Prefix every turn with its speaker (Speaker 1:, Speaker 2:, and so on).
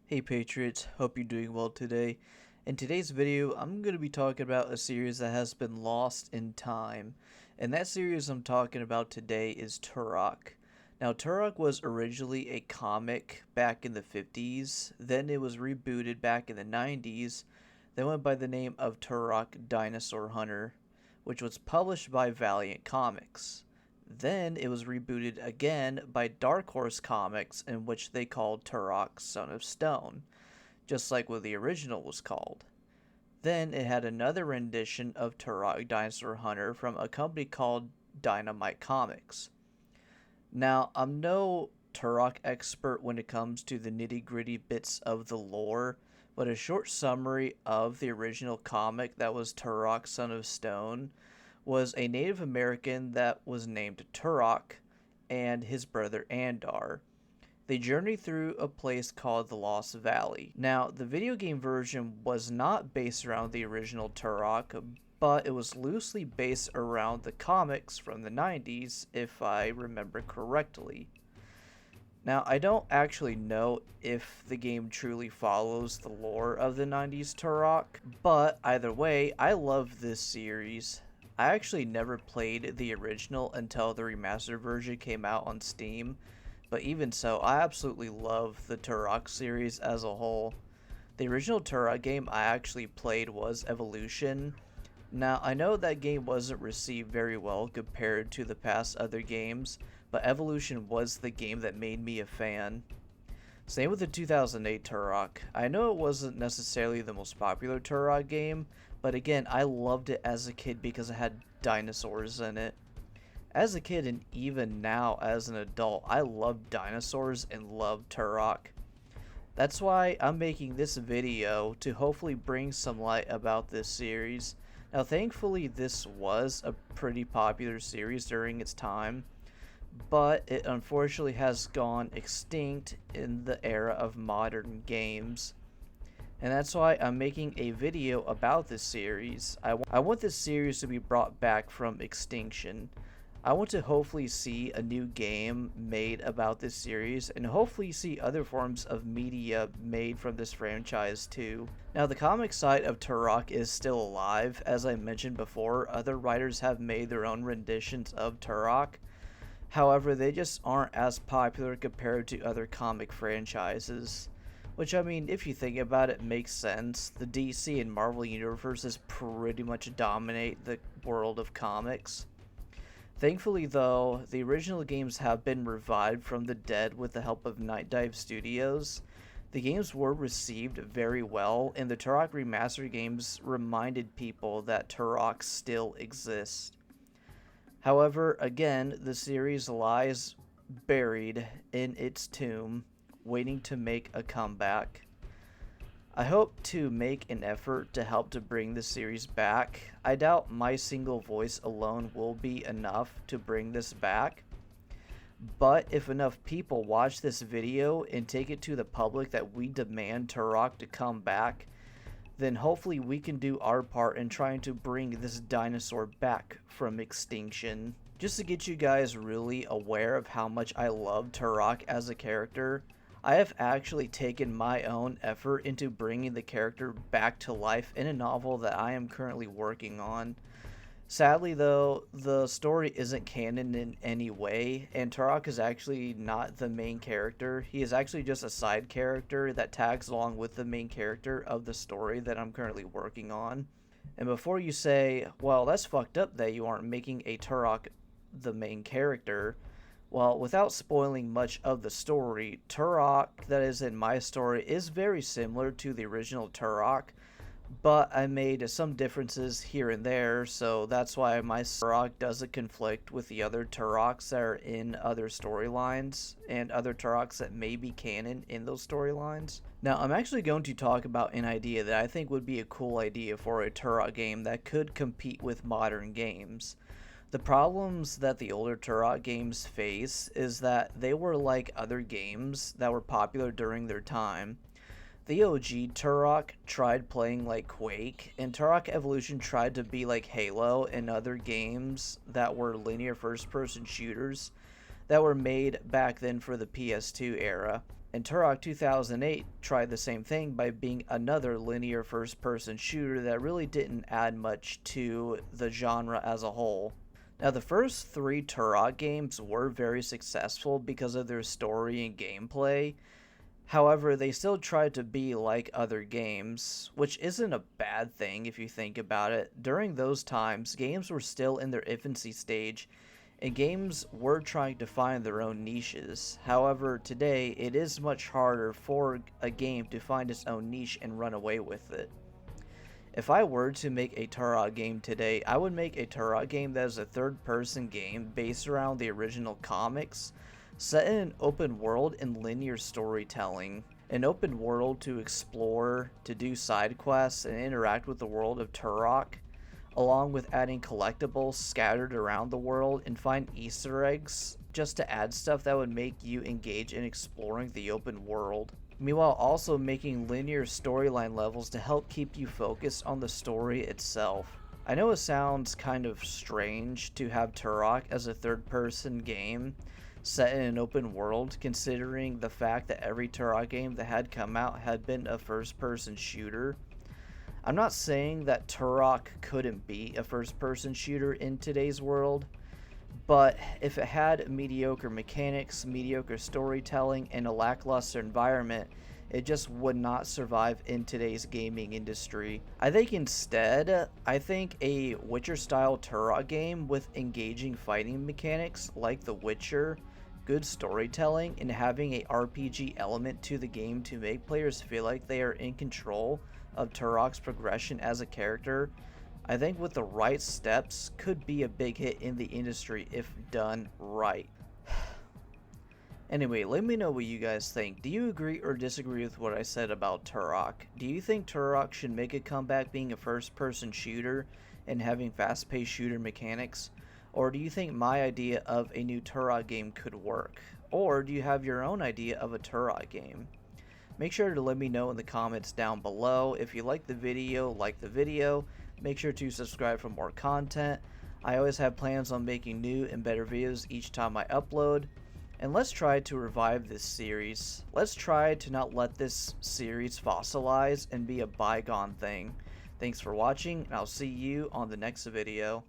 Speaker 1: Hey Patriots, hope you're doing well today. In today's video, I'm going to be talking about a series that has been lost in time. And that series I'm talking about today is Turok. Now, Turok was originally a comic back in the 50s, then it was rebooted back in the 90s, then went by the name of Turok Dinosaur Hunter, which was published by Valiant Comics. Then it was rebooted again by Dark Horse Comics, in which they called Turok Son of Stone, just like what the original was called. Then it had another rendition of Turok Dinosaur Hunter from a company called Dynamite Comics. Now, I'm no Turok expert when it comes to the nitty gritty bits of the lore, but a short summary of the original comic that was Turok Son of Stone was a Native American that was named Turok and his brother Andar. They journeyed through a place called the Lost Valley. Now, the video game version was not based around the original Turok, but it was loosely based around the comics from the 90s, if I remember correctly. Now, I don't actually know if the game truly follows the lore of the 90s Turok, but either way, I love this series. I actually never played the original until the remastered version came out on Steam, but even so, I absolutely love the Turok series as a whole. The original Turok game I actually played was Evolution. Now, I know that game wasn't received very well compared to the past other games, but Evolution was the game that made me a fan. Same with the 2008 Turok. I know it wasn't necessarily the most popular Turok game, but again, I loved it as a kid because it had dinosaurs in it. As a kid and even now as an adult, I love dinosaurs and love Turok. That's why I'm making this video to hopefully bring some light about this series. Now, thankfully, this was a pretty popular series during its time, but it unfortunately has gone extinct in the era of modern games. And that's why I'm making a video about this series. I want this series to be brought back from extinction. I want to hopefully see a new game made about this series, and hopefully see other forms of media made from this franchise too. Now, the comic side of Turok is still alive. As I mentioned before, other writers have made their own renditions of Turok. However, they just aren't as popular compared to other comic franchises. Which, I mean, if you think about it, makes sense. The DC and Marvel universes pretty much dominate the world of comics. Thankfully, though, the original games have been revived from the dead with the help of Night Dive Studios. The games were received very well, and the Turok Remastered games reminded people that Turok still exists. However, again, the series lies buried in its tomb, waiting to make a comeback. I hope to make an effort to help to bring the series back. I doubt my single voice alone will be enough to bring this back, but if enough people watch this video and take it to the public that we demand Turok to come back, then hopefully we can do our part in trying to bring this dinosaur back from extinction. Just to get you guys really aware of how much I love Turok as a character, I have actually taken my own effort into bringing the character back to life in a novel that I am currently working on. Sadly though, the story isn't canon in any way, and Turok is actually not the main character. He is actually just a side character that tags along with the main character of the story that I'm currently working on. And before you say, well, that's fucked up that you aren't making a Turok the main character, well, without spoiling much of the story, Turok that is in my story is very similar to the original Turok, but I made some differences here and there, so that's why my Turok doesn't conflict with the other Turoks that are in other storylines, and other Turoks that may be canon in those storylines. Now, I'm actually going to talk about an idea that I think would be a cool idea for a Turok game that could compete with modern games. The problems that the older Turok games face is that they were like other games that were popular during their time. The OG Turok tried playing like Quake, and Turok Evolution tried to be like Halo and other games that were linear first-person shooters that were made back then for the PS2 era. And Turok 2008 tried the same thing by being another linear first person shooter that really didn't add much to the genre as a whole. Now, the first three Turok games were very successful because of their story and gameplay. However, they still tried to be like other games, which isn't a bad thing if you think about it. During those times, games were still in their infancy stage, and games were trying to find their own niches. However, today, it is much harder for a game to find its own niche and run away with it. If I were to make a Turok game today, I would make a Turok game that is a third-person game based around the original comics, set in an open world and linear storytelling. An open world to explore, to do side quests, and interact with the world of Turok, along with adding collectibles scattered around the world and find Easter eggs just to add stuff that would make you engage in exploring the open world. Meanwhile, also making linear storyline levels to help keep you focused on the story itself. I know it sounds kind of strange to have Turok as a third-person game set in an open world, considering the fact that every Turok game that had come out had been a first-person shooter. I'm not saying that Turok couldn't be a first-person shooter in today's world, but if it had mediocre mechanics, mediocre storytelling, and a lackluster environment, it just would not survive in today's gaming industry. I think instead, a Witcher-style Turok game with engaging fighting mechanics like The Witcher, good storytelling, and having a RPG element to the game to make players feel like they are in control of Turok's progression as a character, I think with the right steps could be a big hit in the industry if done right. Anyway, let me know what you guys think. Do you agree or disagree with what I said about Turok? Do you think Turok should make a comeback being a first-person shooter and having fast-paced shooter mechanics? Or do you think my idea of a new Turok game could work? Or do you have your own idea of a Turok game? Make sure to let me know in the comments down below. If you like the video, make sure to subscribe for more content. I always have plans on making new and better videos each time I upload. And let's try to revive this series. Let's try to not let this series fossilize and be a bygone thing. Thanks for watching, and I'll see you on the next video.